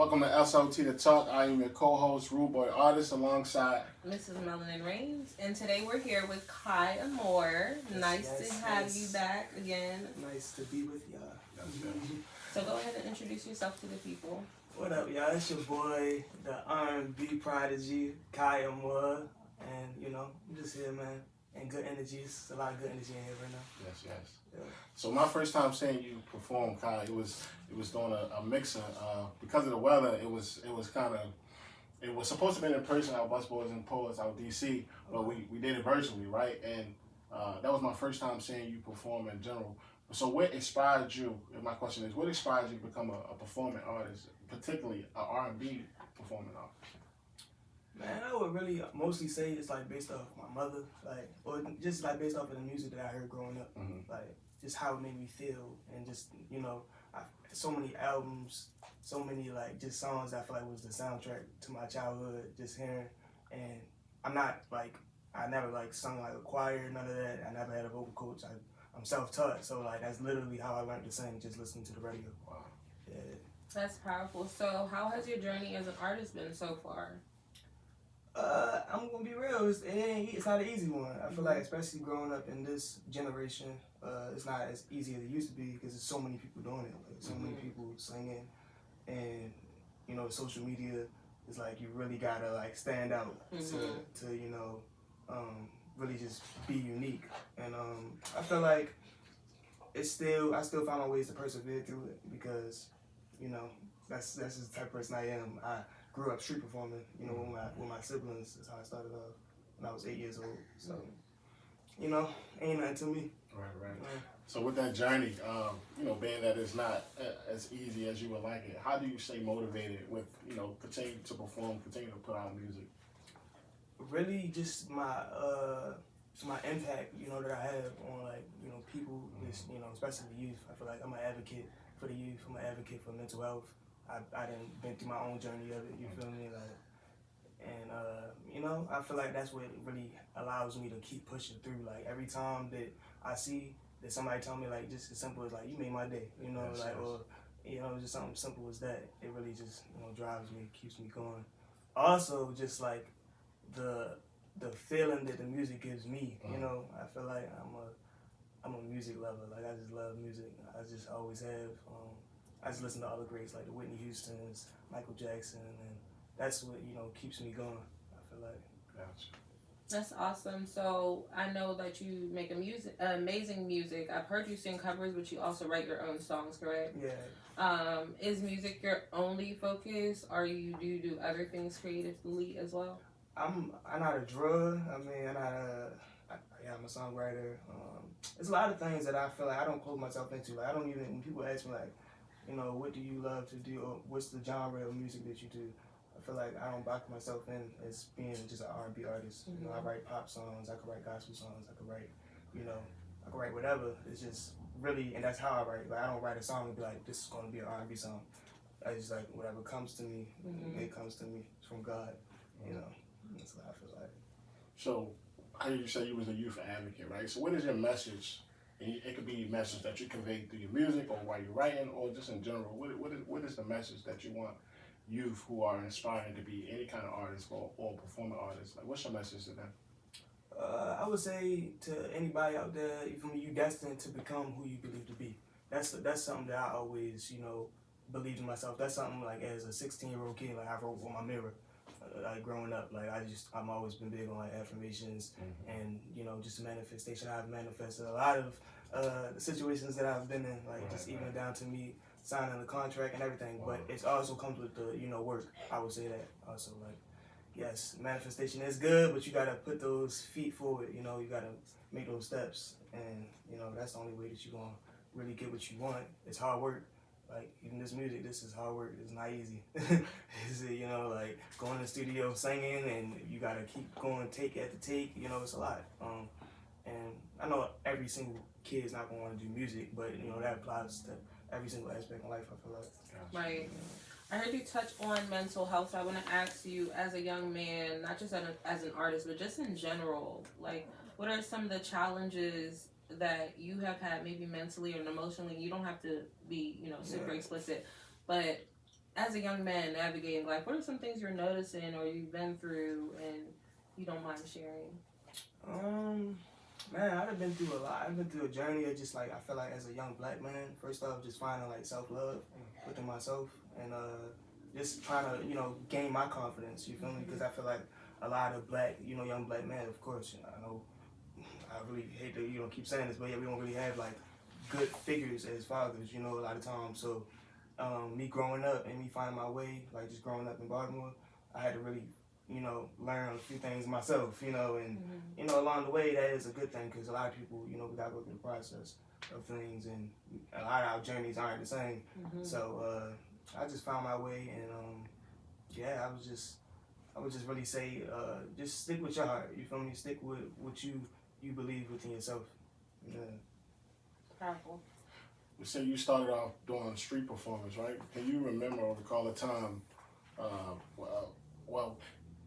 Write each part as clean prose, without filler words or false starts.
Welcome to SLT the TALK. I am your co-host, RudeBoyArtist, alongside MrsMelaninReigns, and today we're here with Kai Amor. Nice to have you back again. Nice to be with y'all. So go ahead and introduce yourself to the people. What up, y'all? It's your boy, the R&B prodigy, Kai Amor, and I'm just here, man. And good energy. It's a lot of good energy in here right now. Yes. Yeah. So my first time seeing you perform, Kai, it was doing a mixer. Because of the weather, it was supposed to be in person at Busboys and Poets out DC, but we did it virtually, right? And that was my first time seeing you perform in general. So what inspired you? And my question is, what inspired you to become a performing artist, particularly an R&B performing artist? Man, I would really mostly say it's like based off my mother, or just like based off of the music that I heard growing up, just how it made me feel, and just so many albums, so many just songs I feel like was the soundtrack to my childhood, just hearing. And I'm not I never sung like a choir, none of that. I never had a vocal coach. I'm self-taught, so that's literally how I learned to sing, just listening to the radio. Wow. Yeah. That's powerful. So how has your journey as an artist been so far? I'm gonna be real. It's not an easy one. I feel like, especially growing up in this generation, it's not as easy as it used to be because there's so many people doing it. So many people singing, and social media is you really gotta stand out to really just be unique. And I feel like I still find my ways to persevere through it because that's just the type of person I am. I grew up street performing, with my siblings. That's how I started off when I was 8 years old. So, ain't nothing to me. Right. So with that journey, being that it's not as easy as you would like it, how do you stay motivated with, continue to perform, continue to put out music? Really just my impact, that I have on people, especially the youth. I feel like I'm an advocate for the youth. I'm an advocate for mental health. I done been through my own journey of it, you feel me? I feel like that's what really allows me to keep pushing through. Every time that I see that somebody tell me just as simple as you made my day, or just something simple as that, it really just drives me, keeps me going. Also, just the feeling that the music gives me, I feel like I'm a music lover. I just love music. I just always have. I just listen to all the greats like the Whitney Houstons, Michael Jackson, and that's what keeps me going. I feel like. Gotcha. That's awesome. So I know that you make amazing music. I've heard you sing covers, but you also write your own songs, correct? Yeah. Is music your only focus, or do you do other things creatively as well? I'm not a drug. I'm a songwriter. There's a lot of things that I feel like I don't close myself into. I don't even, when people ask me what do you love to do, or what's the genre of music that you do, I feel like I don't box myself in as being just an R&B artist. I write pop songs, I could write gospel songs, I could write whatever. It's just really, and that's how I write. I don't write a song and be like, this is going to be an R&B song. I just whatever comes to me, it comes to me from God. That's what I feel like. So, I heard you say you was a youth advocate, right? So what is your message? And it could be a message that you convey through your music or while you're writing or just in general. What is the message that you want youth who are inspiring to be any kind of artist or performing artist? What's your message to them? I would say to anybody out there, you destined to become who you believe to be. That's something that I always, believed in myself. That's something as a 16-year-old kid, I wrote on my mirror. Growing up, I'm always been big on affirmations and just manifestation. I've manifested a lot of the situations that I've been in, just even down to me signing the contract and everything. But it also comes with the work. I would say that also yes, manifestation is good, but you gotta put those feet forward. You gotta make those steps, and that's the only way that you're gonna really get what you want. It's hard work. Even this music, this is hard work. It's not easy. It's going in the studio singing, and you gotta keep going take after take. It's a lot. And I know every single kid is not gonna want to do music, but that applies to every single aspect of life. I feel like. Right. I heard you touch on mental health. So I want to ask you, as a young man, not just as an artist, but just in general, what are some of the challenges that you have had, maybe mentally or emotionally? You don't have to be, super explicit, but as a young man navigating life, what are some things you're noticing or you've been through and you don't mind sharing? Man, I've been through a lot. I've been through a journey of just like, I feel like as a young black man, first off, just finding like self-love within myself and just trying to, you know, gain my confidence, you feel me? Because I feel like a lot of black, you know, young black men, of course, I know, I really hate to, you know, keep saying this, but yeah, we don't really have like good figures as fathers, you know, a lot of times. So me growing up and me finding my way, like just growing up in Baltimore, I had to really, you know, learn a few things myself, you know, and, you know, along the way, that is a good thing because a lot of people, you know, we got to go through the process of things and a lot of our journeys aren't the same. So I just found my way and, yeah, I would just really say, just stick with your heart, you feel me? Stick with what you believe within yourself. Yeah. Powerful. You say you started off doing street performance, right? Can you remember or recall a time, well,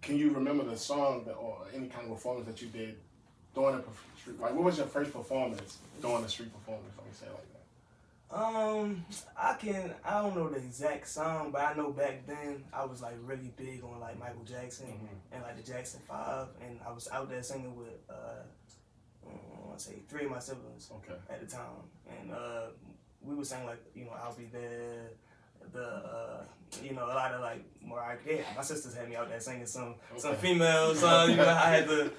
can you remember the song or any kind of performance that you did during a street? Like, what was your first performance during a street performance? Let me say it like that. I don't know the exact song, but I know back then I was like really big on like Michael Jackson and like the Jackson 5, and I was out there singing with I want to say 3 of my siblings at the time, and we would sing like, you know, I'll Be There, you know, a lot of like Mariah Carey. My sisters had me out there singing some female songs. You know, I had to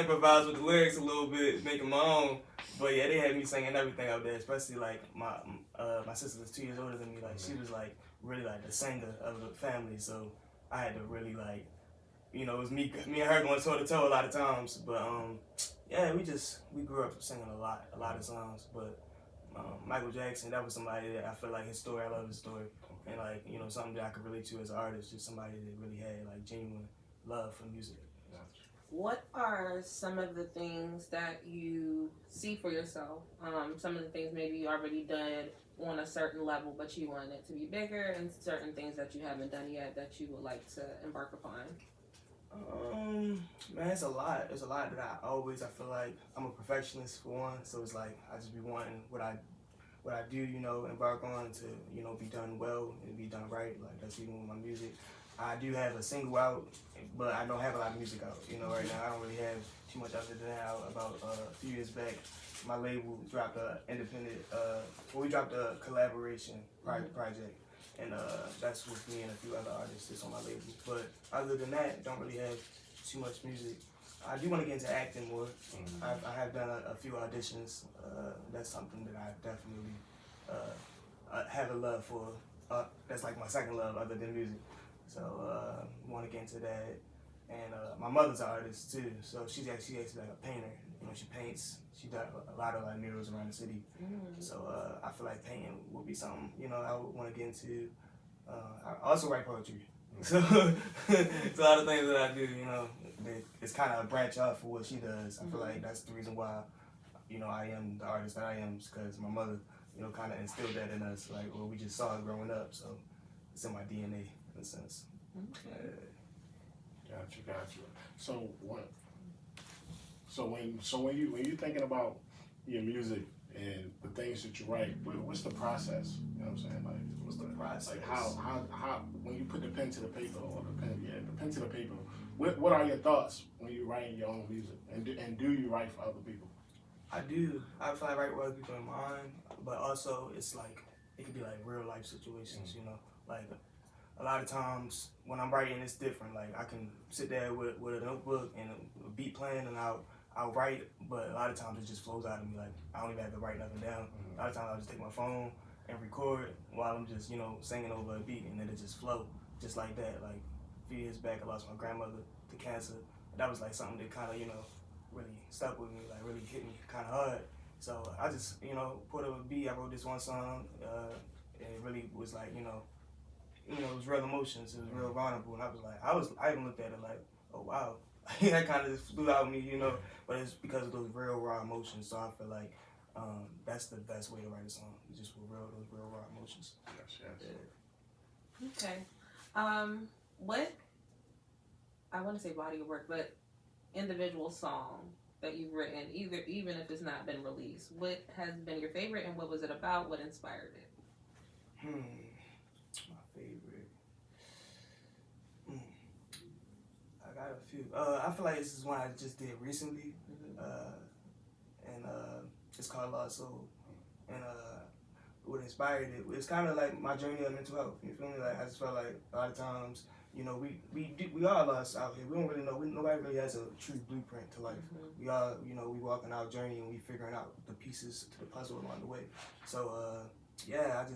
improvise with the lyrics a little bit, make them my own. But yeah, they had me singing everything out there. Especially like my sister was 2 years older than me. Like she was like really like the singer of the family. So I had to really like, you know, it was me and her going toe to toe a lot of times. But yeah, we grew up singing a lot of songs. But Michael Jackson, that was somebody that I feel like his story, I love his story. And like, you know, something that I could relate to as an artist, just somebody that really had like genuine love for music. What are some of the things that you see for yourself? Some of the things maybe you already done on a certain level, but you want it to be bigger, and certain things that you haven't done yet that you would like to embark upon? Man, it's a lot. It's a lot that I feel like I'm a perfectionist for one, so it's like I just be wanting what I do, you know, embark on to, you know, be done well and be done right. Like that's even with my music. I do have a single out, but I don't have a lot of music out, you know, right now. I don't really have too much other than that. About a few years back, my label dropped a independent, we dropped a collaboration project, and that's with me and a few other artists that's on my label. But other than that, don't really have too much music. I do want to get into acting more. I have done a few auditions. That's something that I definitely have a love for. That's like my second love other than music. So want to get into that. And my mother's an artist too, so she's actually like a painter. You know, she paints. She does a lot of like murals around the city. So I feel like painting would be something, you know, I would want to get into. I also write poetry. So it's a lot of things that I do, you know, it's kind of a branch off for what she does. I feel like that's the reason why, you know, I am the artist that I am, because my mother, you know, kind of instilled that in us, like, well, we just saw it growing up, so it's in my DNA in a sense. Gotcha. So when you're thinking about your music and the things that you write, what's the process? You know what I'm saying? Like, what's the process? Like how when you put the pen to the paper or the pen to the paper, what are your thoughts when you're writing your own music? And do you write for other people? I do. I feel like I write with other people in mind, but also it's like it could be like real life situations, you know, like. A lot of times when I'm writing, it's different. Like I can sit there with a notebook and a beat playing, and I'll write. But a lot of times it just flows out of me. Like I don't even have to write nothing down. A lot of times I'll just take my phone and record while I'm just, you know, singing over a beat, and then it just flow just like that. Like a few years back, I lost my grandmother to cancer. That was like something that kind of, you know, really stuck with me. Like really hit me kind of hard. So I just, you know, put a beat. I wrote this one song, and it really was like, you know, it was real emotions. It was real vulnerable, and I even looked at it like, oh wow, that kind of just flew out of me, you know. But it's because of those real raw emotions. So I feel like that's the best way to write a song. Just with those real raw emotions. Yes. Yeah. Okay. What I want to say body of work, but individual song that you've written, even if it's not been released, what has been your favorite, and what was it about? What inspired it? My favorite. got a few. I feel like this is one I just did recently, and it's called Lost Soul, and what inspired it? It's kind of like my journey of mental health. You feel me? Like I just felt like a lot of times, you know, we are lost out here. We don't really know. Nobody really has a true blueprint to life. We all, you know, we walking our journey and we figuring out the pieces to the puzzle along the way. So yeah,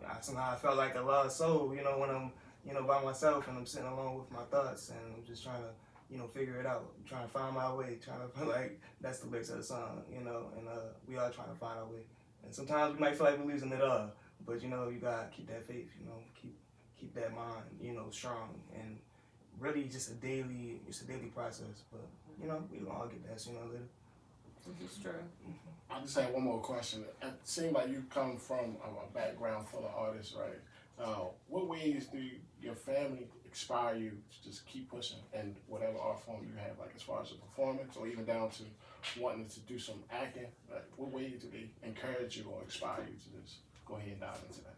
I somehow felt like a lost soul. You know, when I'm, you know, by myself and I'm sitting alone with my thoughts and I'm just trying to, you know, figure it out, trying to find my way, trying to feel like that's the lyrics of the song, you know, and we all trying to find our way. And sometimes we might feel like we're losing it all, but you know, you gotta keep that faith, you know, keep that mind, you know, strong, and really it's a daily process. But you know, we gonna all get that sooner or later. This is true. I just have one more question. It seems like you come from a background full of artists, right? What ways do your family inspire you to just keep pushing in whatever art form you have, like as far as the performance or even down to wanting to do some acting? Like, what ways do they encourage you or inspire you to just go ahead and dive into that?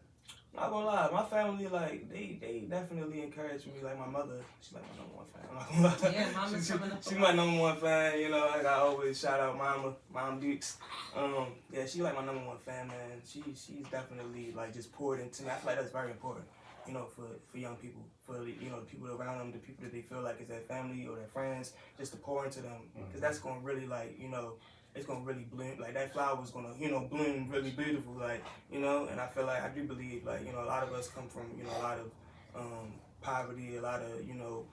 Not gonna lie, my family, like, they definitely encourage me. Like, my mother, she's like my number one fan. I'm not gonna lie. Yeah, mama's coming up. She's my number one fan, you know, like I always shout out Mom Dukes. Yeah, she like my number one fan, man. She's definitely, like, just poured into me. I feel like that's very important, you know, for young people, for, you know, the people around them, the people that they feel like is their family or their friends, just to pour into them. Because that's gonna really, like, you know, it's gonna really bloom, like that flower's gonna, you know, bloom really beautiful, like, you know. And I feel like I do believe, like, you know, a lot of us come from, you know, a lot of poverty, a lot of, you know,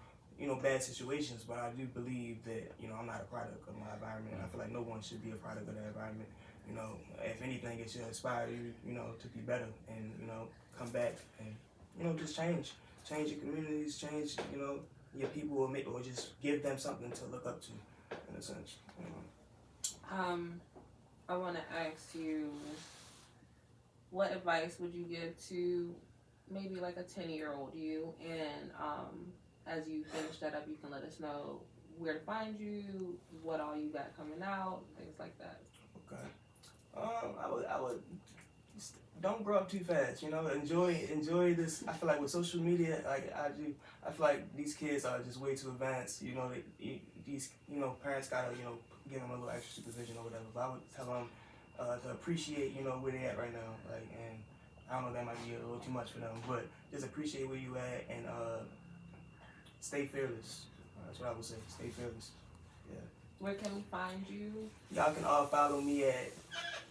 bad situations, but I do believe that, you know, I'm not a product of my environment. I feel like no one should be a product of their environment. You know, if anything, it should inspire you, you know, to be better and, you know, come back and, you know, just change your communities, change, you know, your people, or just give them something to look up to, in a sense, you know. I want to ask you, what advice would you give to maybe like a 10-year-old you? And as you finish that up, you can let us know where to find you, what all you got coming out, things like that. Okay. I would don't grow up too fast. You know, enjoy this. I feel like with social media, like I feel like these kids are just way too advanced. You know, these, you know, parents gotta, you know, give them a little extra supervision or whatever. But I would tell them to appreciate, you know, where they at right now. Like, and I don't know, that might be a little too much for them, but just appreciate where you at and stay fearless. That's what I would say. Stay fearless. Yeah. Where can we find you? Y'all can all follow me at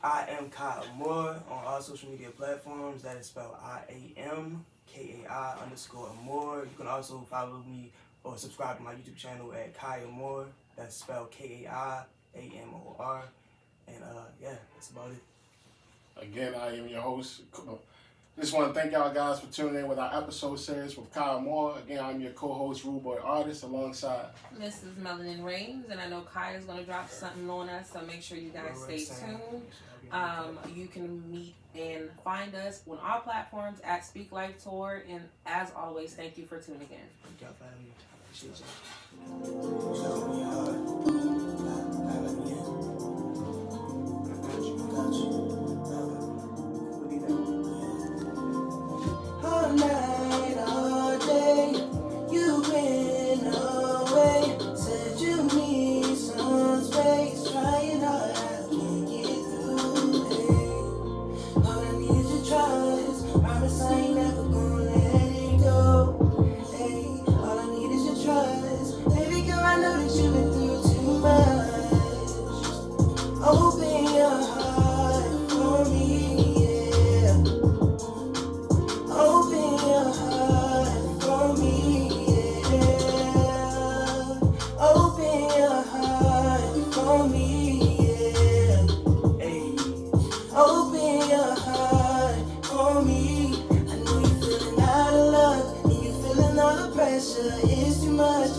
I am Kai Amor on all social media platforms. That is spelled IAMKAI_Amor. You can also follow me or subscribe to my YouTube channel at Kai Amor. That's spelled KAIAMOR. And yeah, that's about it. Again, I am your host. Just want to thank y'all guys for tuning in with our episode series with Kai Amor. Again, I'm your co-host, RudeBoyArtist, alongside MrsMelaninReigns, and I know Kai is going to drop something on us, so make sure you guys stay tuned. You can meet and find us on all platforms at Speak Life Tour, and as always, thank you for tuning in. Thank y'all for having me. I appreciate All night, all day, you've been away. Said you need some space, trying hard, I can't get through. Hey, all I need is your trust. Promise I ain't never gonna let it go. Hey, all I need is your trust. Baby girl, I know that you've been through too much. Open your heart for me, yeah. Open your heart for me, yeah. Open your heart for me, yeah. Hey. Open your heart for me. I know you're feeling out of luck, and you're feeling all the pressure. It's too much.